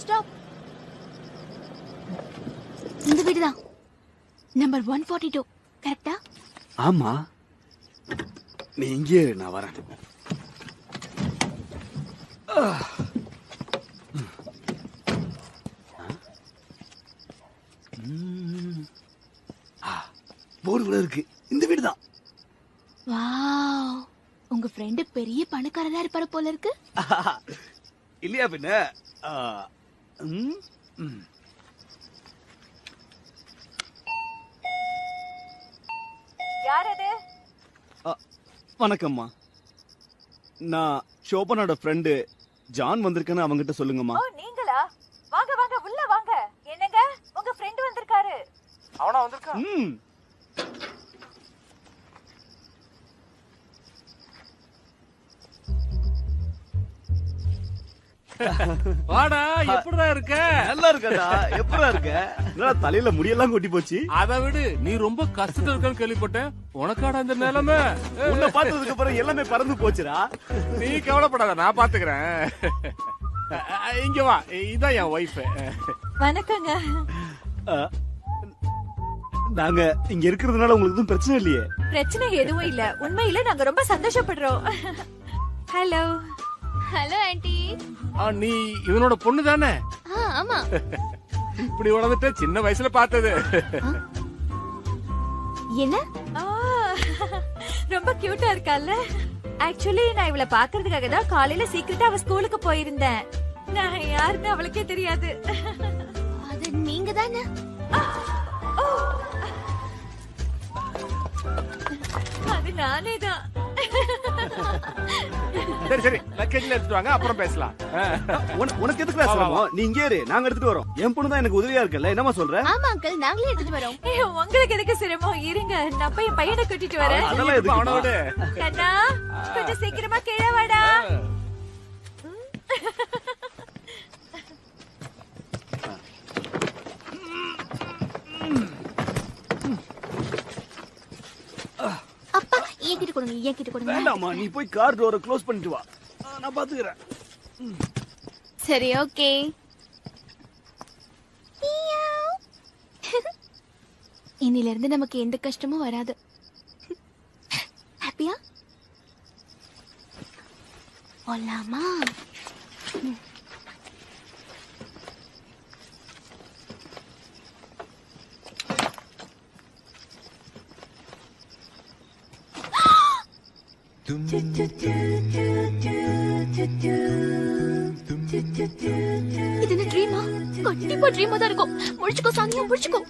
ஸ்டாப். இந்த வீடுதான் நம்பர் 142. கரெக்டா? ஆமா. நீ இங்கே இரு, நான் வரேன். போர்டுல இருக்கு. இந்த வீடுதான். வாவ், உங்க ஃப்ரெண்ட் பெரிய பணக்காரரா இருப்பாரு போல இருக்கு. இல்லையா பின்ன? ம், ம். யார் அது? வணக்கம்மா. நான் ஷோபனோட ஃப்ரெண்டு ஜான் வந்திருக்கேன்னு அவங்கிட்ட சொல்லுங்கம்மா. ஓ, நீங்களா? வாங்க வாங்க, உள்ள வாங்க. என்னங்க, உங்க ஃப்ரெண்ட் வந்திருக்காரு. அவனா வந்திருக்கா? ம். வாடா, எப்படிடா இருக்க? நல்லா இருக்கடா. எப்படா இருக்க? என்னடா தலையில முடியெல்லாம் கொட்டி போச்சு? அதை விடு, நீ ரொம்ப கஷ்டத்துல இருக்கன்னு கேள்விப்பட்டேன். உனக்காடா இந்த நிலைமை? உன்னை பார்த்ததுக்கு அப்புறம் எல்லாமே பறந்து போச்சுடா. நீ கவலைப்படாத, நான் பாத்துக்கிறேன். இங்க வா, இதான் என் ஒய்ஃப். வணக்கங்க. நாங்க இங்க இருக்கிறதுனால உங்களுக்கு எதுவும் பிரச்சனை இல்லையே? பிரச்சனை எதுவும் இல்ல. உண்மையில நாங்க ரொம்ப சந்தோஷப்படுறோம். ஹலோ. Hello aunty. நீ இவனோட பொண்ணு தானே? ஆமா. இப்படி வளர்ந்துட்ட சின்ன வயசுல பார்த்தது. என்ன? ரொம்ப கியூட்டா இருக்கால. ஆக்சுவலி நான் இவளை பாக்குறதுக்காக தான் காலையில சீக்கிரட்டா அவ ஸ்கூலுக்கு போயிருந்தேன். நான் யாருன்னு அவளுக்கே தெரியாது. அது நீங்க தானே? அது நானே தான். சரி சரி, லக்கேஜ்ல எடுத்துட்டு வாங்க, அப்புறம் பேசலாம். உனக்கு எதுக்கு சிரமம்? நீ இங்கே இரு, நாங்க எடுத்துட்டு வரோம். என் பொண்ணு தான் எனக்கு உதவியா இருக்குல்ல, என்னமா சொல்ற? ஆமா அங்கிள், நாங்களே எடுத்துட்டு வரோம். உங்களுக்கு எதுக்கு சிரமம்? இருங்க, நான் போய் என் பையனை கூட்டிட்டு வரேன். அதெல்லாம் எதுக்கு? அவனோட கண்ணா, கொஞ்சம் சீக்கிரமா கீழே வாடா. அப்பா, ஏன் கிட்ட கொடுங்க, ஏன் கிட்ட கொடுங்க. வேண்டாமா, நீ போய் கார் டோரை க்ளோஸ் பண்ணிட்டு வா, நான் பாத்துக்கிறேன். சரி, ஓகே. இன்னில இருந்து நமக்கு எந்த கஷ்டமும் வராது. ஹாப்பியா? போலாமா? இது என்ன ட்ரீமா? கண்டிப்பா ட்ரீமா தான் இருக்கும். முடிச்சுக்கோ சானியா, முடிச்சுக்கோ.